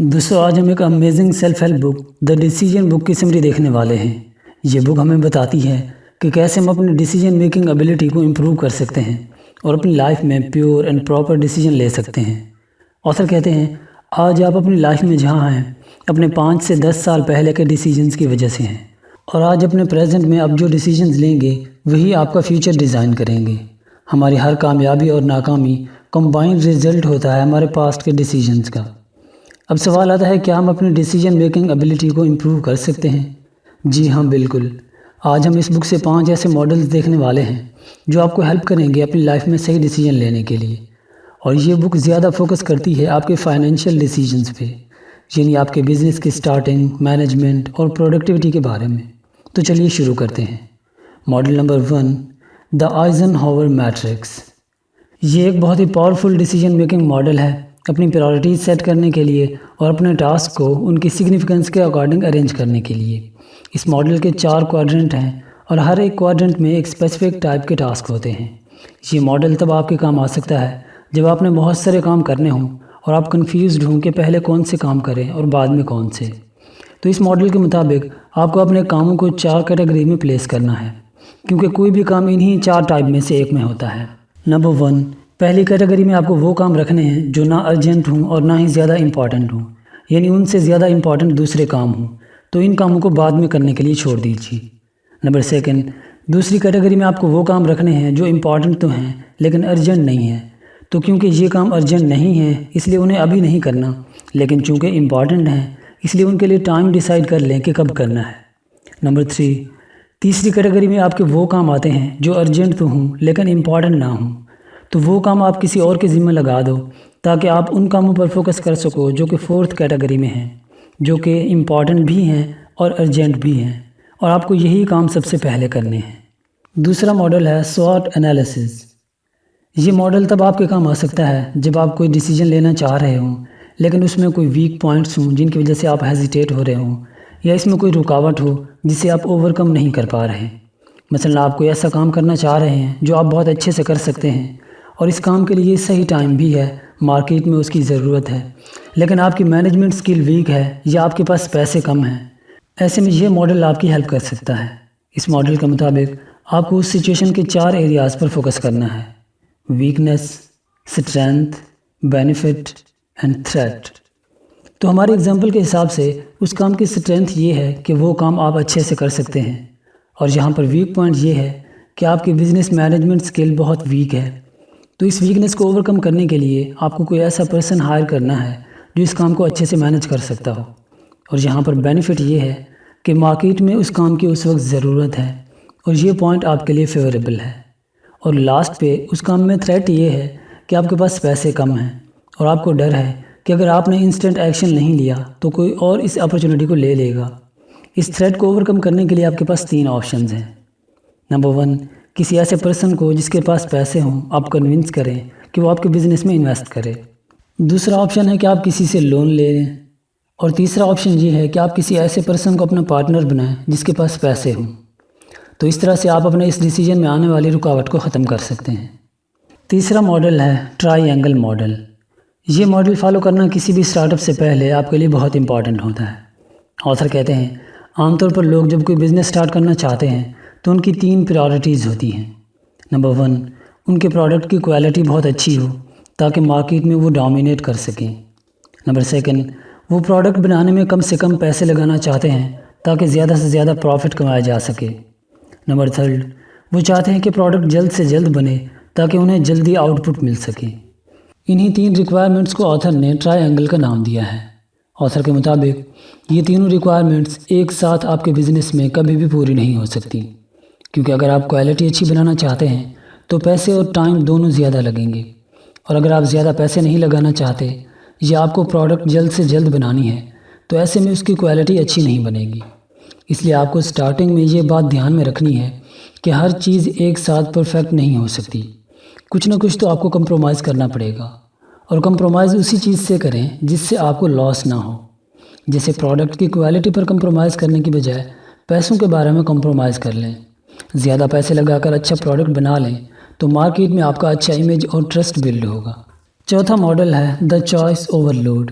دوستوں آج ہم ایک amazing self help book the decision book کی سمری دیکھنے والے ہیں۔ یہ بک ہمیں بتاتی ہے کہ کیسے ہم اپنی ڈیسیجن میکنگ ایبلٹی کو امپروو کر سکتے ہیں اور اپنی لائف میں پیور اینڈ پراپر ڈیسیجن لے سکتے ہیں۔ آتھر کہتے ہیں آج آپ اپنی لائف میں جہاں ہیں اپنے 5 سے 10 سال پہلے کے ڈیسیجنز کی وجہ سے ہیں، اور آج اپنے پریزنٹ میں اب جو ڈیسیجنز لیں گے وہی آپ کا فیوچر ڈیزائن کریں گے۔ ہماری ہر کامیابی اور ناکامی کمبائنڈ رزلٹ ہوتا ہے ہمارے پاسٹ کے ڈیسیجنز کا۔ اب سوال آتا ہے کیا ہم اپنی ڈیسیجن میکنگ ایبلٹی کو امپروو کر سکتے ہیں؟ جی ہاں، بالکل۔ آج ہم اس بک سے 5 ایسے ماڈلز دیکھنے والے ہیں جو آپ کو ہیلپ کریں گے اپنی لائف میں صحیح ڈیسیجن لینے کے لیے، اور یہ بک زیادہ فوکس کرتی ہے آپ کے فائنینشیل ڈیسیجنز پہ، یعنی آپ کے بزنس کی سٹارٹنگ، مینجمنٹ اور پروڈکٹیوٹی کے بارے میں۔ تو چلیے شروع کرتے ہیں۔ ماڈل نمبر 1، دا آئزن ہاور میٹرکس۔ یہ ایک بہت ہی پاورفل ڈیسیجن میکنگ ماڈل ہے اپنی پرائورٹیز سیٹ کرنے کے لیے اور اپنے ٹاسک کو ان کی سگنیفیکنس کے اکارڈنگ ارینج کرنے کے لیے۔ اس ماڈل کے 4 کوادرنٹ ہیں اور ہر ایک کوادرنٹ میں ایک اسپیسیفک ٹائپ کے ٹاسک ہوتے ہیں۔ یہ ماڈل تب آپ کے کام آ سکتا ہے جب آپ نے بہت سارے کام کرنے ہوں اور آپ کنفیوزڈ ہوں کہ پہلے کون سے کام کریں اور بعد میں کون سے۔ تو اس ماڈل کے مطابق آپ کو اپنے کاموں کو 4 کیٹیگری میں پلیس کرنا ہے، کیونکہ کوئی بھی کام انہی 4 ٹائپ میں سے ایک میں ہوتا ہے۔ نمبر 1، پہلی کیٹیگری میں آپ کو وہ کام رکھنے ہیں جو نہ ارجنٹ ہوں اور نہ ہی زیادہ امپورٹنٹ ہوں، یعنی ان سے زیادہ امپورٹنٹ دوسرے کام ہوں، تو ان کاموں کو بعد میں کرنے کے لیے چھوڑ دیجیے۔ نمبر 2، دوسری کیٹیگری میں آپ کو وہ کام رکھنے ہیں جو امپورٹنٹ تو ہیں لیکن ارجنٹ نہیں ہیں، تو کیونکہ یہ کام ارجنٹ نہیں ہیں اس لیے انہیں ابھی نہیں کرنا، لیکن چونکہ امپورٹنٹ ہیں اس لیے ان کے لیے ٹائم ڈیسائیڈ کر لیں کہ کب کرنا ہے۔ نمبر 3، تیسری کیٹیگری میں آپ کے وہ کام آتے ہیں جو ارجنٹ تو ہوں لیکن امپورٹنٹ نہ ہوں، تو وہ کام آپ کسی اور کے ذمہ لگا دو تاکہ آپ ان کاموں پر فوکس کر سکو جو کہ 4تھ کیٹیگری میں ہیں، جو کہ امپورٹنٹ بھی ہیں اور ارجنٹ بھی ہیں، اور آپ کو یہی کام سب سے پہلے کرنے ہیں۔ دوسرا ماڈل ہے SWOT انالیسس۔ یہ ماڈل تب آپ کے کام آ سکتا ہے جب آپ کوئی ڈیسیجن لینا چاہ رہے ہوں لیکن اس میں کوئی ویک پوائنٹس ہوں جن کی وجہ سے آپ ہیزیٹیٹ ہو رہے ہوں، یا اس میں کوئی رکاوٹ ہو جسے آپ اوورکم نہیں کر پا رہے ہیں۔ مثلا آپ کوئی ایسا کام کرنا چاہ رہے ہیں جو آپ بہت اچھے سے کر سکتے ہیں اور اس کام کے لیے صحیح ٹائم بھی ہے، مارکیٹ میں اس کی ضرورت ہے، لیکن آپ کی مینجمنٹ سکل ویک ہے یا آپ کے پاس پیسے کم ہیں۔ ایسے میں یہ ماڈل آپ کی ہیلپ کر سکتا ہے۔ اس ماڈل کے مطابق آپ کو اس سچویشن کے 4 ایریاز پر فوکس کرنا ہے: weakness, strength, benefit and threat. تو ہماری اگزامپل کے حساب سے اس کام کی اسٹرینتھ یہ ہے کہ وہ کام آپ اچھے سے کر سکتے ہیں، اور یہاں پر ویک پوائنٹ یہ ہے کہ آپ کی بزنس مینجمنٹ سکل بہت ویک ہے۔ تو اس ویکنس کو اوورکم کرنے کے لیے آپ کو کوئی ایسا پرسن ہائر کرنا ہے جو اس کام کو اچھے سے مینج کر سکتا ہو، اور یہاں پر بینیفٹ یہ ہے کہ مارکیٹ میں اس کام کی اس وقت ضرورت ہے اور یہ پوائنٹ آپ کے لیے فیوریبل ہے۔ اور لاسٹ پہ اس کام میں تھریٹ یہ ہے کہ آپ کے پاس پیسے کم ہیں اور آپ کو ڈر ہے کہ اگر آپ نے انسٹنٹ ایکشن نہیں لیا تو کوئی اور اس اپرچونٹی کو لے لے گا۔ اس تھریٹ کو اوورکم کرنے کے لیے آپ کے پاس 3 آپشنز ہیں۔ نمبر 1، کسی ایسے پرسن کو جس کے پاس پیسے ہوں آپ کنونس کریں کہ وہ آپ کے بزنس میں انویسٹ کرے۔ دوسرا آپشن ہے کہ آپ کسی سے لون لے لیں، اور تیسرا آپشن یہ ہے کہ آپ کسی ایسے پرسن کو اپنا پارٹنر بنائیں جس کے پاس پیسے ہوں۔ تو اس طرح سے آپ اپنے اس ڈیسیجن میں آنے والی رکاوٹ کو ختم کر سکتے ہیں۔ تیسرا ماڈل ہے ٹرائی اینگل ماڈل۔ یہ ماڈل فالو کرنا کسی بھی اسٹارٹ اپ سے پہلے آپ کے لیے بہت امپورٹنٹ ہوتا ہے۔ آتھر کہتے ہیں عام طور پر لوگ جب کوئی بزنس سٹارٹ کرنا چاہتے ہیں تو ان کی 3 پرائورٹیز ہوتی ہیں۔ نمبر 1، ان کے پروڈکٹ کی کوالٹی بہت اچھی ہو تاکہ مارکیٹ میں وہ ڈومینیٹ کر سکیں۔ نمبر 2، وہ پروڈکٹ بنانے میں کم سے کم پیسے لگانا چاہتے ہیں تاکہ زیادہ سے زیادہ پروفٹ کمایا جا سکے۔ نمبر 3، وہ چاہتے ہیں کہ پروڈکٹ جلد سے جلد بنے تاکہ انہیں جلدی آؤٹ پٹ مل سکے۔ انہی 3 ریکوائرمنٹس کو آتھر نے ٹرائی اینگل کا نام دیا ہے۔ آتھر کے مطابق یہ تینوں ریکوائرمنٹس ایک ساتھ آپ کے بزنس میں کبھی بھی پوری نہیں ہو سکتی، کیونکہ اگر آپ کوالٹی اچھی بنانا چاہتے ہیں تو پیسے اور ٹائم دونوں زیادہ لگیں گے، اور اگر آپ زیادہ پیسے نہیں لگانا چاہتے یا آپ کو پروڈکٹ جلد سے جلد بنانی ہے تو ایسے میں اس کی کوالٹی اچھی نہیں بنے گی۔ اس لیے آپ کو سٹارٹنگ میں یہ بات دھیان میں رکھنی ہے کہ ہر چیز ایک ساتھ پرفیکٹ نہیں ہو سکتی، کچھ نہ کچھ تو آپ کو کمپرومائز کرنا پڑے گا، اور کمپرومائز اسی چیز سے کریں جس سے آپ کو لاس نہ ہو۔ جیسے پروڈکٹ کی کوالٹی پر کمپرومائز کرنے کی بجائے پیسوں کے بارے میں کمپرومائز کر لیں۔ زیادہ پیسے لگا کر اچھا پروڈکٹ بنا لیں تو مارکیٹ میں آپ کا اچھا امیج اور ٹرسٹ بلڈ ہوگا۔ چوتھا ماڈل ہے دا چوائس اوور لوڈ۔